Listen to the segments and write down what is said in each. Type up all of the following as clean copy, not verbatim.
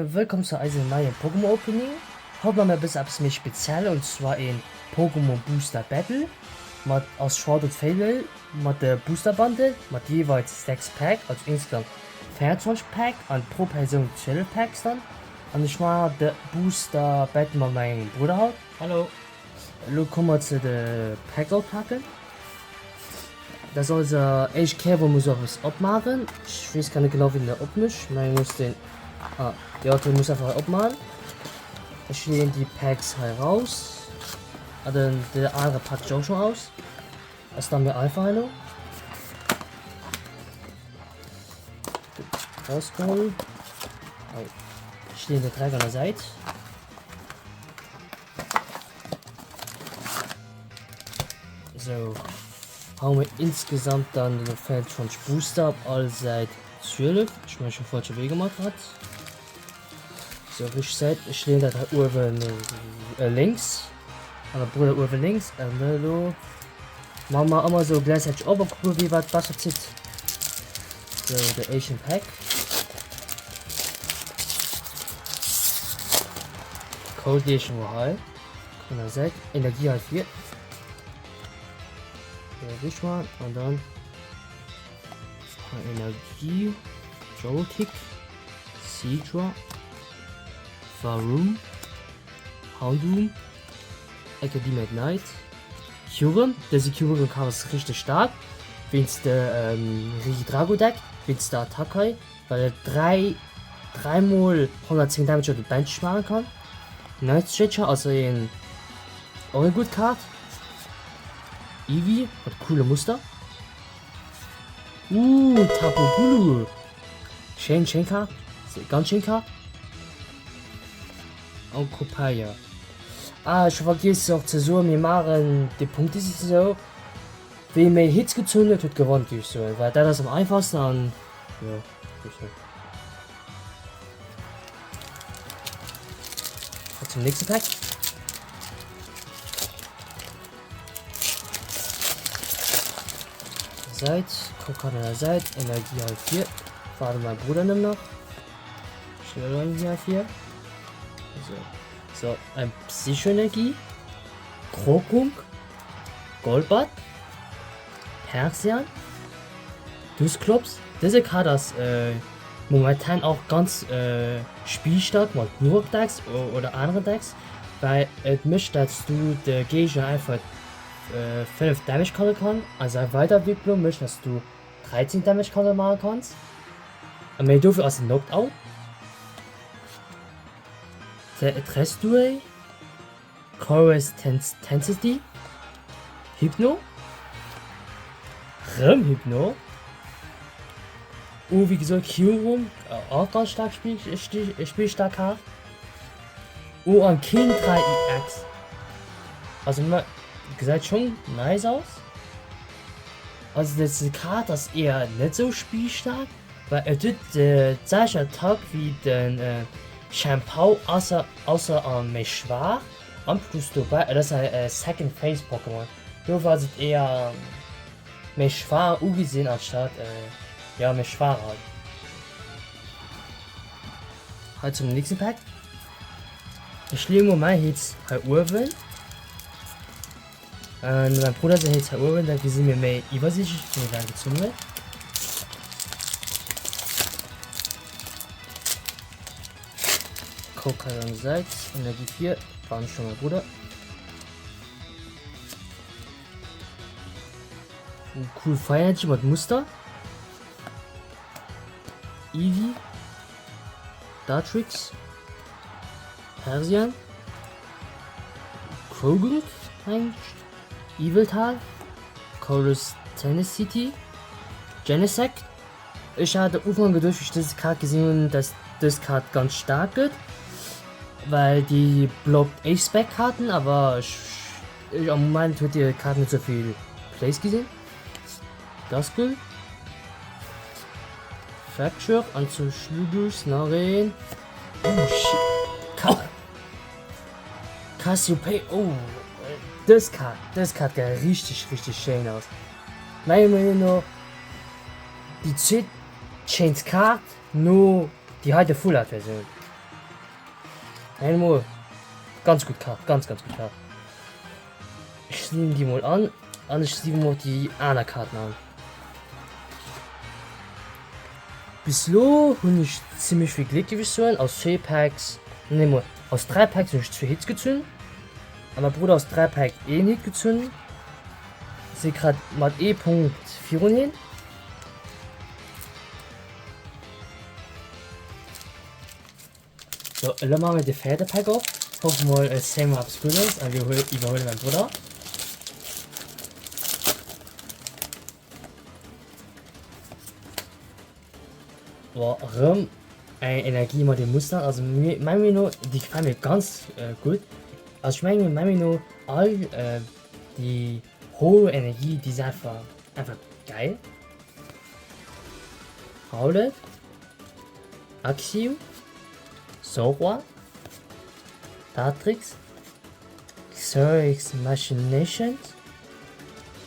Willkommen zu einem neuen Pokémon Opening. Heute haben wir bis etwas mehr speziell, und zwar ein Pokémon Booster Battle mit aus Schwert und Fable mit der Booster Bundle mit jeweils 6 Pack, also insgesamt 24 Pack und pro Person 12 Packs dann. Und ich mache den Booster Battle mit meinem Bruder halt. Hallo. Nun kommen wir zu den Pack auspacken. Das ist also echt klar, wo man sowas abmachen. Ich weiß gar nicht genau, wie der abmischt. Man muss den. Ja, du musst einfach abmachen. Ich lehne die Packs heraus. Dann der andere packt auch schon aus. Das dann wir einfach noch. Rausgeholt. Ich lehne den Träger an der Seite. So. Haben wir insgesamt dann den Feld von Booster ab, all seit 12. Ich meine schon falsche Wege gemacht hat. So, ich seid, ich lehne da oben links. Aber Bruder oben links. Hallo. Machen wir immer so gleichzeitig oben, gucken wie weit Wasser zieht. So, der Asian Pack. Cold Edition High. Von der Seite. Energie halt 4. Ja, mal. Und dann Energie. Joltik. Seedra. Varum, Houndoom, Academy at Night, Kyurem. Der Kyurem-Karte ist richtig stark. Wenn es der Rigidrago-Deck, wenn es der Attacker, weil er dreimal 110 Damage auf die Bench machen kann. Night Stretcher, also ein Good-Card. Eevee hat coole Muster. Tapu Bulu. Shenka, ganz Shenka. Und Kopaya. Ich vergesse auch zu so, wir machen die Punkte so. Wie mir Hits gezündet wird, gewonnen durch so. Weil das am einfachsten an. Ja, so. Zum nächsten Pack. Seite, guck an der Seite, Energie halt 4. Warte, mein Bruder nimmt noch. Schneller Energie halt 4. So, ein Psychoenergie, Krokunk, Goldbad, Persian, Dusclops. Diese Karte ist momentan auch ganz spielstark mit nur Decks oder andere Decks, weil es mischt, dass du der Gegner einfach 5 Damage können kann, also eine Weiterentwicklung mischt, dass du 13 Damage können machen kannst. Und wenn du aus dem Knockout. Der Trestue, Chorus Tensity, Hypno, Hypno, wie gesagt, Kyurem, auch ganz stark spielstark hat. Ein King 3 EX. Also, man gesagt schon nice aus. Also, diese Karte ist eher nicht so spielstark, weil er tut den gleichen Attack wie den Shampoo außer mich schwach und plus dabei, das ist ein Second Phase Pokémon. Du war es eher mich schwach gesehen anstatt ja mich schwach halt. Halt zum nächsten Pack. Ich lege mal jetzt halt Urwin. Mein Bruder sagt jetzt halt Urwin, da wir sind mir mehr übersichtlich, wie wir gezogen wird. Kokalan Salz, Energie 4, war nicht schon mein Bruder. Cool Fire Energy mit Muster. Eevee, Dartrix, Persian, Krogunk, Eviltal, Chorus Tennessee, Genesect. Ich hatte Anfang durch diese Karte gesehen, dass das Karte ganz stark wird. Weil die blockt Ace-Back-Karten, aber am Moment wird die Karte nicht so viel Plays gesehen. Das cool. Fracture, Anzuschlugus, Naren. Shit. Cassiopeia. Das Karte geht richtig schön aus. Meine Meinung, die Chains Card, nur die heute Full Art Version. Einmal. Ganz gut Karte, ganz gut Karte. Ich nehme die mal an und ich nehme mal die anderen Karten an. Bislang habe ich ziemlich viel Glück gewissen. Aus 2 Packs, ne, aus 3 Packs habe ich 2 Hits gezogen. Und mein Bruder aus 3 Packs 1 Hit gezogen. Ich sehe gerade mit E-Punkt 4 hin. So, dann machen wir den 4. Pack auf. Hoffen wir mal, sehen wir, ob es gut ist. Und wir überholen meinen Bruder. Warum eine Energie mit dem Muster? Also, mein Menü, die gefallen mir ganz gut. Also, ich meine, mein Menü, all die hohe Energie, die ist einfach geil. Rowlet, Axiom, Zorua, Dartrix, Xerix Machinations,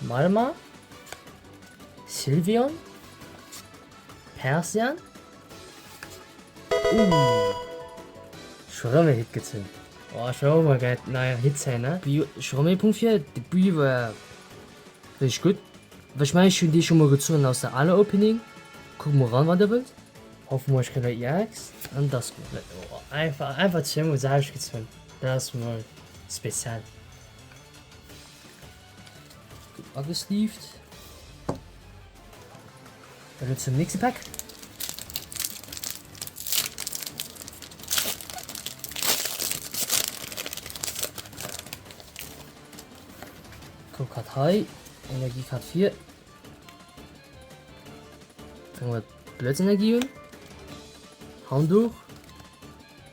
Malma, Sylveon, Persian. Schon Hit gezogen. Oh, schau mal, geil. Naja, Hit sein, ne? Schon Punkt 4, die Bio war richtig gut. Ich meine, ich habe die schon mal gezogen aus der alle Opening. Gucken wir ran, was der will. Hoffen wir, ich kriege EX. Und das gut. Oh, einfach 10 Uhr selbst gezogen. Das ist mal spezial. Gut angesleeved. Dann zum nächsten Pack. Card 3, Energie Card 4. Fangen wir Blitzenergie an. Houndour.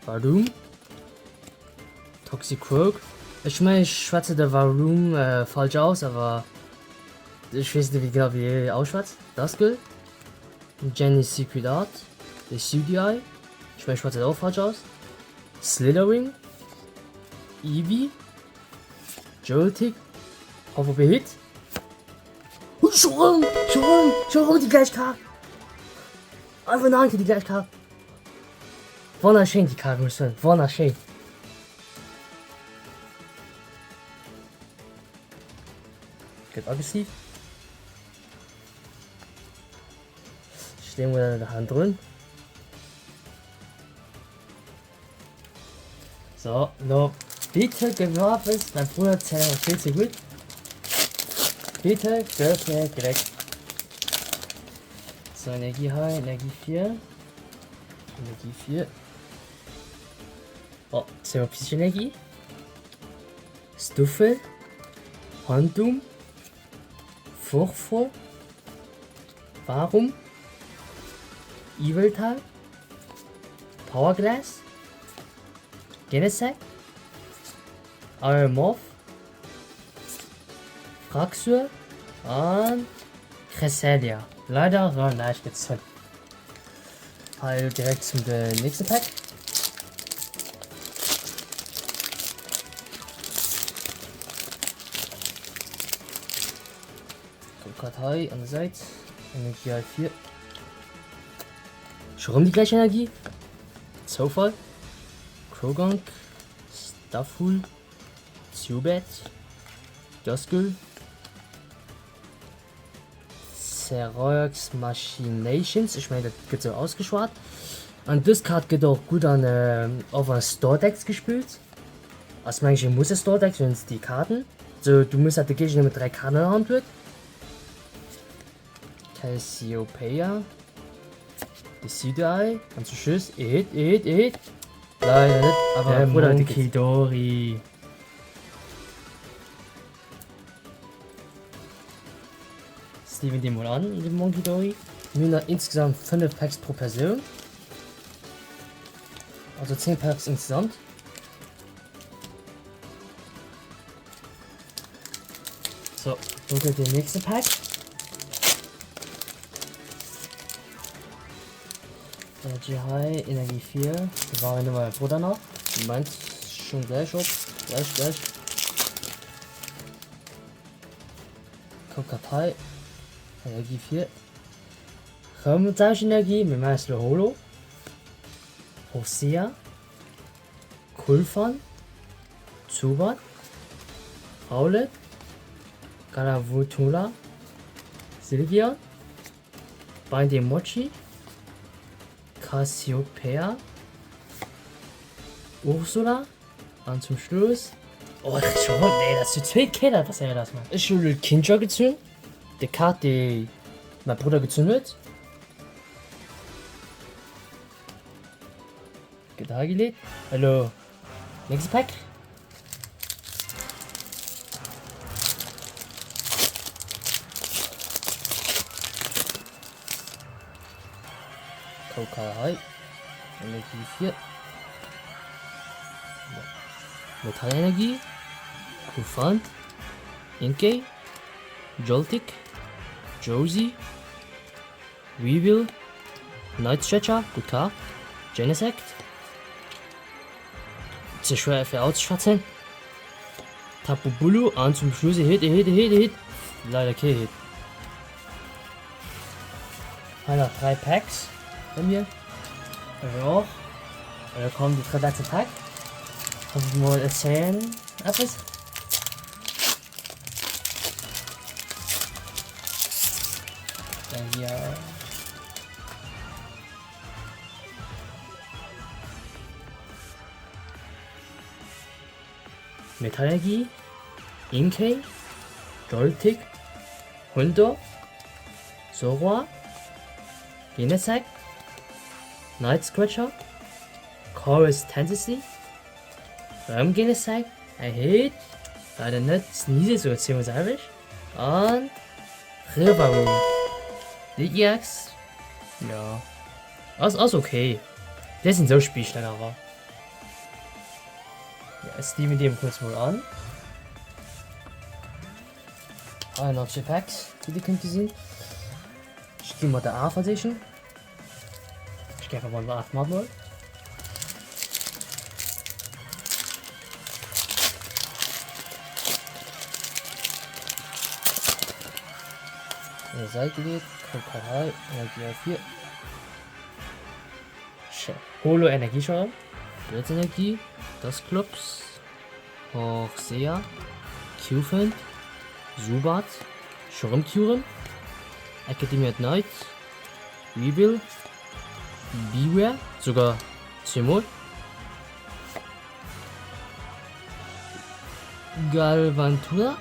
Varum. Toxicroak. Ich meine, ich schwatze der Varum falsch aus, aber ich weiß nicht, wie genau wie ausschwatzt. Duskull. Jenny's Secret Art. Der CDI. Ich meine, ich schwatze auch falsch aus. Slithering. Eevee. Joltik. Auf Hit. Schon die gleiche Karte. Einfach danke, die gleiche Karte. Wunderschön, die Karte müssen. Wunderschön. Geht aggressiv. Stehen wir in der Hand drin. So, noch bitte geworfen. Mein Bruder zählt viel zu gut. Bitte, mir direkt. So, Energie High, Energie 4. Energie 4. Oh, selber Psychenergie. Stuffel. Handum. Furchtvoll. Warum? Eviltal. Powerglass. Genesect. Iron Fraxur und Cresselia. Leider war leicht gezogen. Also direkt zum nächsten Pack. Kartei an der Seite. Energie 4. Schon die gleiche Energie. Zufall. Krogonk. Stafful. Zubat. Duskull. Xerox Machinations. Ich meine, das geht so ausgeschwart. Und das Card geht auch gut an auf ein Store-Decks gespielt. Also manche muss es Store-Decks, wenn es die Karten. So, du musst halt die Gegner mit 3 Karten in der Hand wird. Cassiopeia. Decidei. Ganz so Schuss. Hit. Leider nicht, aber Monkidori. Steven die mal an, den Monkidori. Wir haben insgesamt 5 Packs pro Person. Also 10 Packs insgesamt. So, dunkel den nächsten Pack. Energie High, Energie 4. Wir waren nur mein Bruder noch. Moment, schon gleich auf. Gleich. Kokatai. Energie 4. Energie mit Meister Holo. Hosea. Kulfan, Zubat, Rowlet, Galavotula, Sylvia, Bindemochi, Cassiopeia, Ursula und zum Schluss. Oh, schon, nee, das sind 2 Keller, was er das macht. Ich habe den Kinja gezündet, die Karte, die mein Bruder gezündet. Da gelegt. Hallo. Nächstes Pack. Kokai. Energie 4. Metallenergie. Kufant. Inkay. Joltik. Josie. Weevil. Night Stretcher. Gut klar. Genesect. Zu schwer für auszuschwatzen. Tapu Bulu. Und zum Schluss Hit. Leider kein Hit. Noch 3 Packs bei mir. Also auch. Da kommt die letzte Pack. Kann ich mal erzählen? Etwas? Dann hier. Metallenergie, Inkay, Joltik, Hundo, Zorua, Genesect, Night Scratcher, Chorus Tendency, Genesect, ein Hit, leider nicht, Sneasel, so ziemlich selber, und Riverroom. Die EX, ja, alles okay. Das sind so Spielsteine, aber. Ja, Steam mit dem kurz mal an. Noch 2 Packs, die könnt ihr sehen. Ich gehe mal der A Edition. Ich gehe einfach mal 8 Mal. Seite geht, Kokai, Energie 4. Holo Energieschaum. Blitzenergie. Das Clubs. Hochsea. Qfend. Zubat. Shurumkuren. Academy at Night. Weevil. Beware. Sogar Zimol. Galvantula.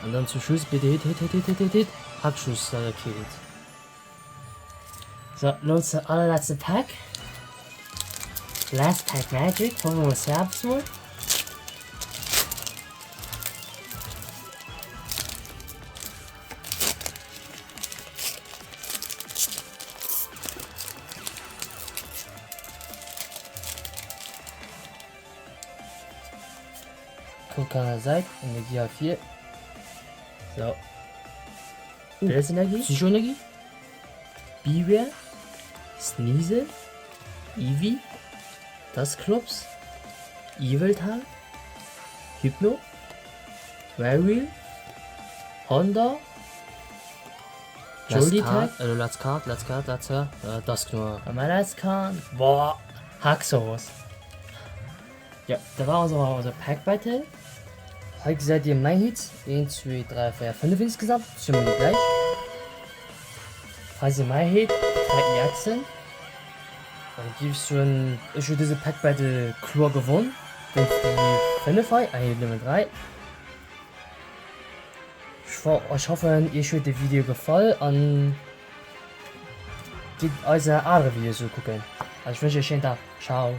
Und dann zum Schluss bitte Hit. Abschuss, okay. So, los zur allerletzte Pack. Last Pack Magic. Holen wir uns selbst mal. Guck an der Seite. Energie 4. So. Blitzenergie, Psychoenergie, Beware, Sneasel, Eevee, Dusclops, Eviltal, Hypno, Werewheel, Honda, Jolitech, also Let's Card, das nur. Aber Let's Card, boah, Haxorus. Ja, da war unser Pack Battle. Heute seid ihr mein Hits. 1, 2, 3, 4, 5 insgesamt. Ziemlich gleich. Falls ihr mein Hit, tragt die Achsen. Dann gibst du schon diese Pack Battle klar gewonnen. Dann die 5 ein Nummer 3. Ich hoffe, euch hat das Video gefallen und geht unser andere Videos so gucken. Also ich wünsche euch einen schönen Tag. Ciao.